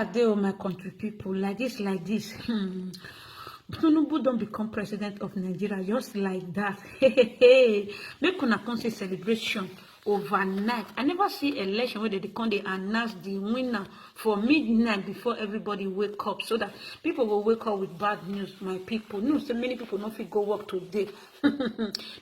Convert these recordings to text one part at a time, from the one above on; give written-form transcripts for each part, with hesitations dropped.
Wahala dey my country people like this. Tinubu don't become president of Nigeria just like that. Make una come see celebration overnight. I never see election where they come they announce the winner for midnight before everybody wake up, so that people will wake up with bad news. My people, no, so many people don't fit go work today.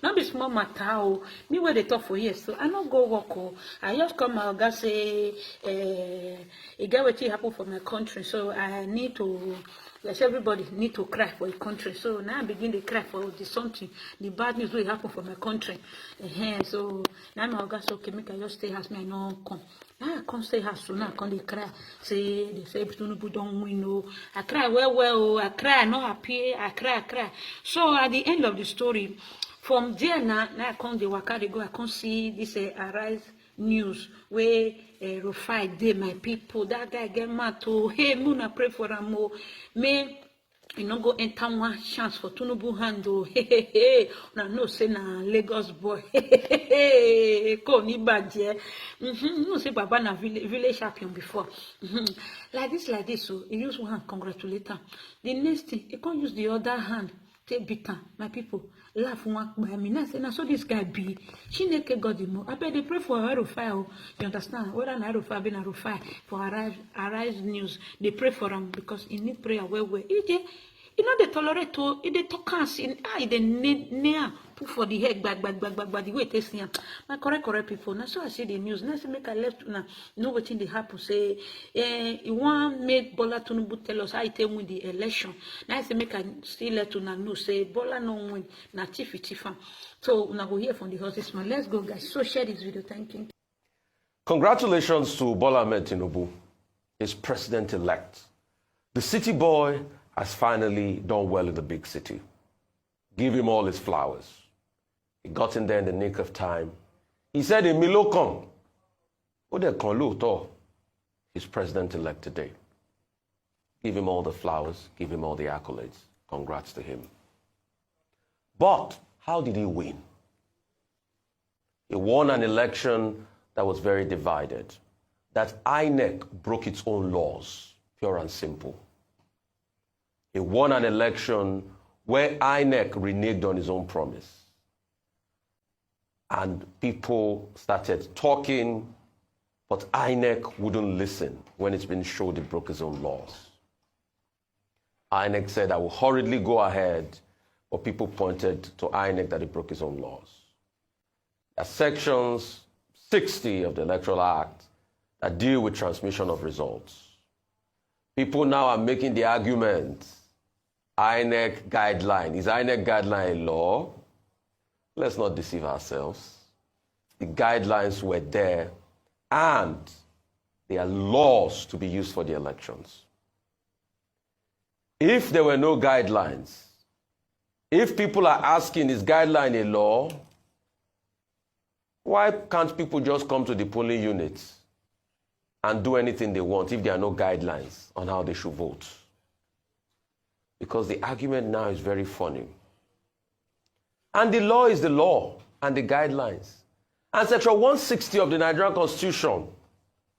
Not be small matter. Oh, me where they talk for years, so I not go work. Oh, I just come out and say, it get what happen for my country, so I need to. Yes, everybody need to cry for a country. So now I begin to cry for the something, the bad news will happen for my country. So now my guys okay, make I just stay house, me I no come. Now I come stay house, so now I come they cry. Say they say Tinubu don't win. Oh, I cry well. I cry, not happy. I cry. So at the end of the story, from there now I come the waka they go. I come see this Arise news where Rufai dey my people. That guy get mad to hey, Muna pray for him. May you no go enter one chance for Tinubu hand. Now no say na Lagos boy. Ko ni badje. No say Baba na village champion before. Like this. So he use one hand congratulate him. The next thing he can't use the other hand. Take beat am, my people. Laugh one by me. Now say, now so this guy be. She naked God the more. I bet they pray for Rufai. You understand? Whether na Rufai be na Rufai for Arise News. They pray for him because he need prayer well. You know they tolerate to. They talk us in. They near put for the head back. The way they see him. My correct people. Now so I see the news. Now say make I left now. Know what thing they happen. Say, he want made Bola Tinubu tell us how he take win the election. Now I say make I still let una know. Say Bola no win. Na tiff. So una go hear from the horses man. Let's go guys. So share this video. Thank you. Congratulations to Bola Ahmed Tinubu, his president-elect. The city boy has finally done well in the big city. Give him all his flowers. He got in there in the nick of time. He said, Emilo come. Ode kan looto. He's president-elect today. Give him all the flowers. Give him all the accolades. Congrats to him. But how did he win? He won an election that was very divided. That INEC broke its own laws, pure and simple. He won an election where INEC reneged on his own promise. And people started talking, but INEC wouldn't listen when it's been showed he broke his own laws. INEC said, I will hurriedly go ahead, but people pointed to INEC that he broke his own laws. There are sections 60 of the Electoral Act that deal with transmission of results. People now are making the argument, INEC guideline. Is INEC guideline a law? Let's not deceive ourselves. The guidelines were there and they are laws to be used for the elections. If there were no guidelines, if people are asking, is guideline a law? Why can't people just come to the polling units and do anything they want if there are no guidelines on how they should vote? Because the argument now is very funny. And the law is the law and the guidelines. And Section 160 of the Nigerian Constitution,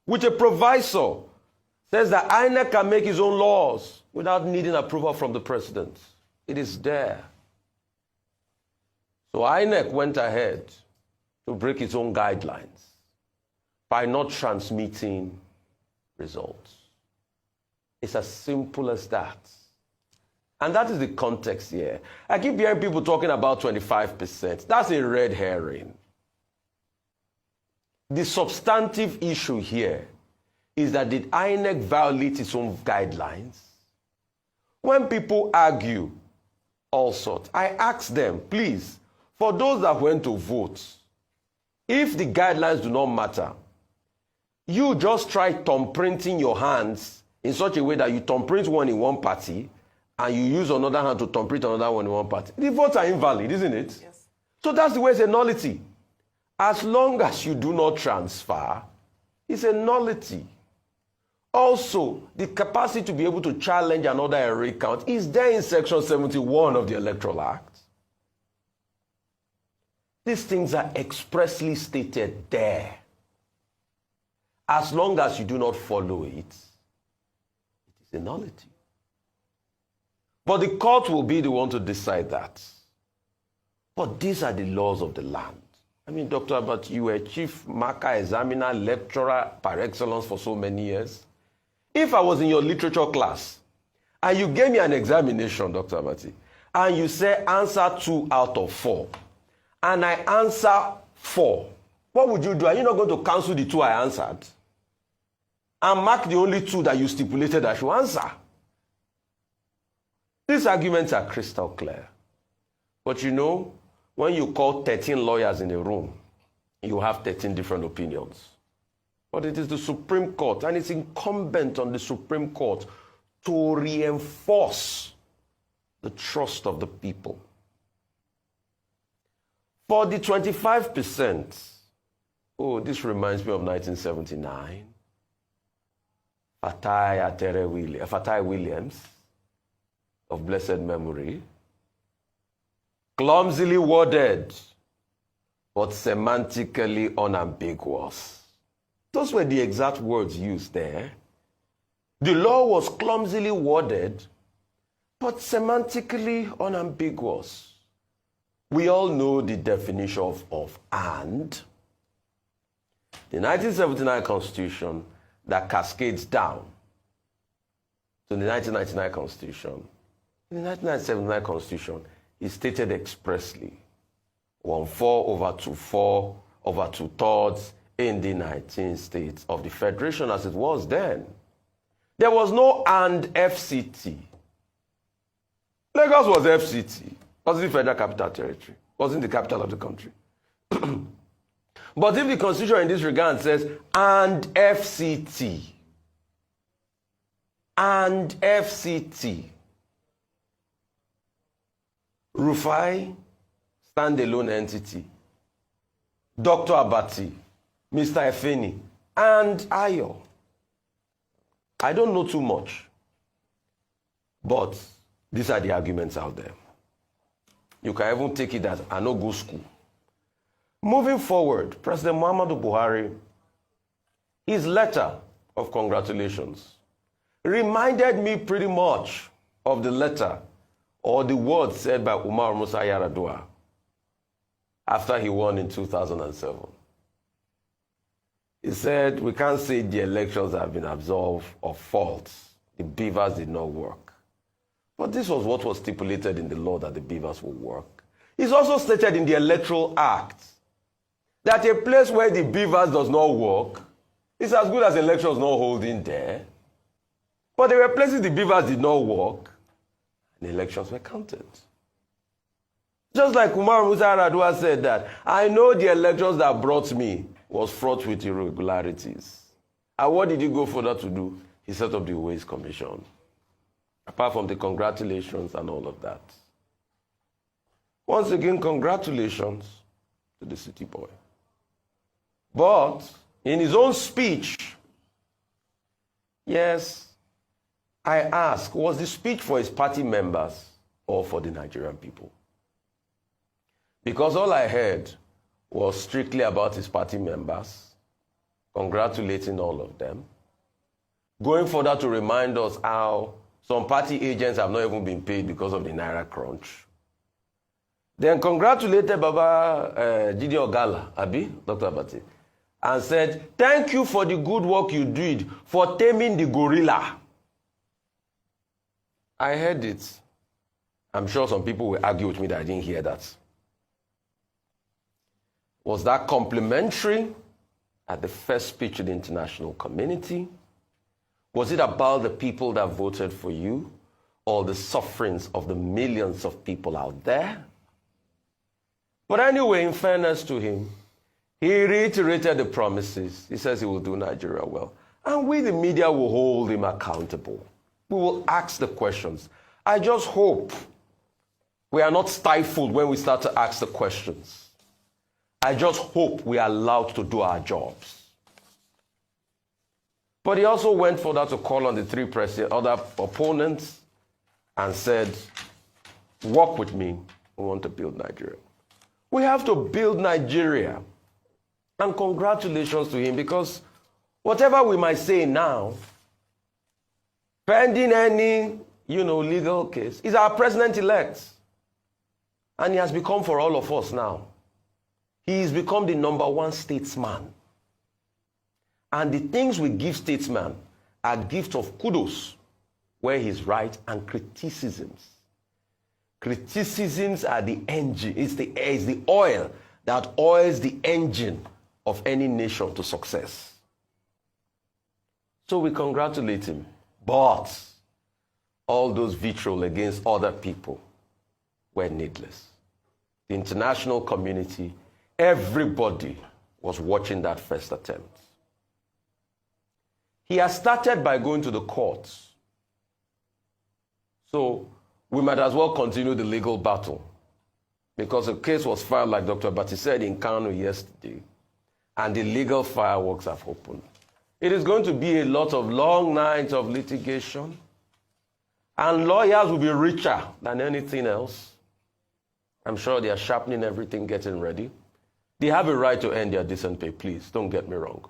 with a proviso, says that INEC can make his own laws without needing approval from the president. It is there. So INEC went ahead to break its own guidelines by not transmitting results. It's as simple as that. And that is the context here. I keep hearing people talking about 25%. That's a red herring. The substantive issue here is that did INEC violate its own guidelines? When people argue all sorts, I ask them, please, for those that went to vote, if the guidelines do not matter, you just try thumbprinting your hands in such a way that you thumbprint one in one party and you use another hand to thumbprint another one in one party. The votes are invalid, isn't it? Yes. So that's the way it's a nullity. As long as you do not transfer, it's a nullity. Also, the capacity to be able to challenge another recount is there in Section 71 of the Electoral Act. These things are expressly stated there. As long as you do not follow it, a nullity. But the court will be the one to decide that. But these are the laws of the land. I mean, Dr. Abbott, you were chief marker, examiner, lecturer par excellence for so many years. If I was in your literature class and you gave me an examination, Dr. Abbott, and you say answer 2 out of 4, and I answer 4, what would you do? Are you not going to cancel the 2 I answered and mark the only 2 that you stipulated I should answer? These arguments are crystal clear. But you know, when you call 13 lawyers in a room, you have 13 different opinions. But it is the Supreme Court, and it's incumbent on the Supreme Court to reinforce the trust of the people. For the 25%, oh, this reminds me of 1979. Fatai Williams, of blessed memory, clumsily worded, but semantically unambiguous. Those were the exact words used there. The law was clumsily worded, but semantically unambiguous. We all know the definition of "and." The 1979 Constitution that cascades down to the 1999 Constitution. In the 1979 Constitution, is stated expressly 1/4 over 2/4 over 2/3 in the 19 states of the Federation as it was then. There was no "and" FCT. Lagos was FCT. Wasn't the Federal Capital Territory. Wasn't the capital of the country. But if the Constitution in this regard says "and FCT," and FCT, Rufai, standalone entity, Dr. Abati, Mr. Efeni, and Ayo. I don't know too much, but these are the arguments out there. You can even take it as I no go school. Moving forward, President Muhammadu Buhari, his letter of congratulations reminded me pretty much of the letter or the words said by Umar Musa Yar'Adua after he won in 2007. He said, we can't say the elections have been absolved of faults. The beavers did not work. But this was what was stipulated in the law, that the beavers would work. It's also stated in the Electoral Act that a place where the beavers does not work is as good as elections not holding there. But there were places the beavers did not work, and the elections were counted. Just like Umar Musa Yar'Adua said that, I know the elections that brought me was fraught with irregularities. And what did he go further to do? He set up the Ways Commission. Apart from the congratulations and all of that. Once again, congratulations to the city boy. But in his own speech, yes, I ask, was the speech for his party members or for the Nigerian people? Because all I heard was strictly about his party members, congratulating all of them, going further to remind us how some party agents have not even been paid because of the Naira crunch. Then congratulated Baba Jide Ogala, Abi, Dr. Abati, and said, thank you for the good work you did for taming the gorilla. I heard it. I'm sure some people will argue with me that I didn't hear that. Was that complimentary at the first speech to the international community? Was it about the people that voted for you or the sufferings of the millions of people out there? But anyway, in fairness to him, he reiterated the promises. He says he will do Nigeria well. And we, the media, will hold him accountable. We will ask the questions. I just hope we are not stifled when we start to ask the questions. I just hope we are allowed to do our jobs. But he also went further to call on the three other opponents and said, work with me. We want to build Nigeria. We have to build Nigeria. And congratulations to him, because whatever we might say now, pending any, legal case. He's our president-elect. And he has become for all of us now. He's become the #1 statesman. And the things we give statesmen are gifts of kudos, where he's right, and criticisms. Criticisms are the engine. It's the oil that oils the engine of any nation to success. So we congratulate him. But all those vitriol against other people were needless. The international community, everybody was watching that first attempt. He has started by going to the courts. So we might as well continue the legal battle, because a case was filed, like Dr. Bati said, in Kano yesterday, and the legal fireworks have opened. It is going to be a lot of long nights of litigation, and lawyers will be richer than anything else. I'm sure they are sharpening everything, getting ready. They have a right to earn their decent pay, please, don't get me wrong.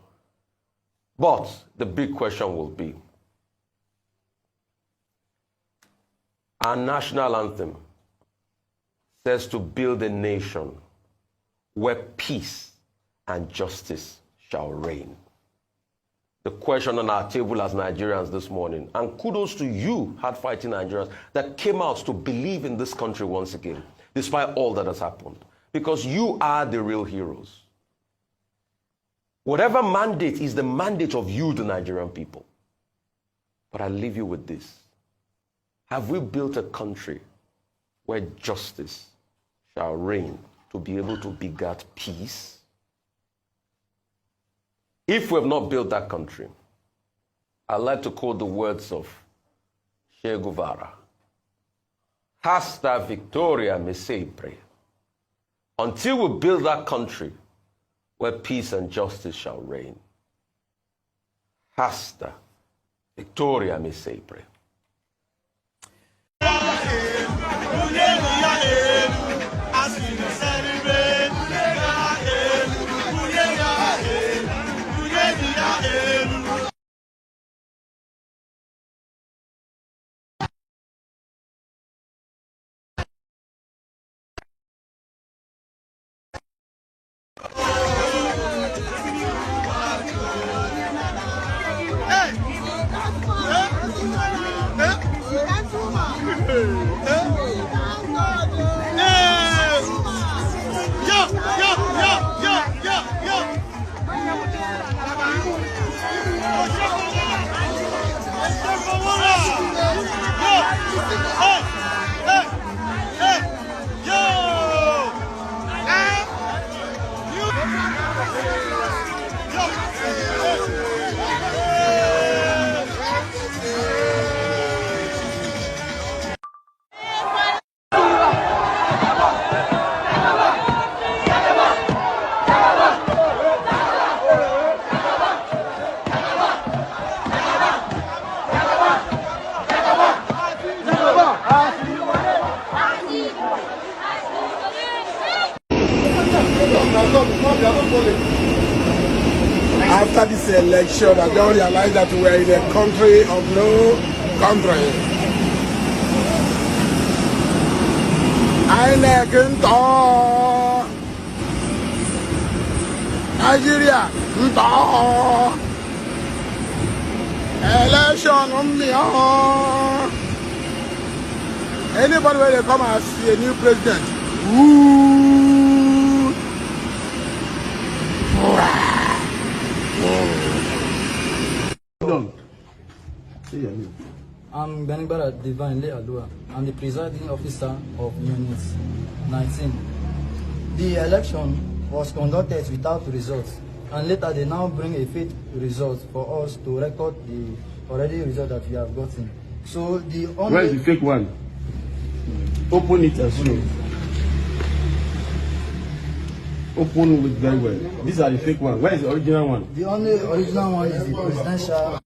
But the big question will be, our national anthem says to build a nation where peace and justice shall reign. The question on our table as Nigerians this morning, and kudos to you, hard-fighting Nigerians, that came out to believe in this country once again, despite all that has happened, because you are the real heroes. Whatever mandate is the mandate of you, the Nigerian people. But I leave you with this. Have we built a country where justice shall reign to be able to beget peace? If we have not built that country, I'd like to quote the words of Che Guevara. Hasta victoria me sempre. Until we build that country where peace and justice shall reign. Hasta victoria me sempre. After this election, I don't realize that we are in a country of no country. Nigeria, election, anybody when they come and see a new president, I'm Benibara Divinely Alua. I'm the presiding officer of Unit 19. The election was conducted without results, and later they now bring a fake result for us to record the already result that we have gotten. So the only... Where is the fake one? Open it as well. Open it very well. These are the fake one. Where is the original one? The only original one is the presidential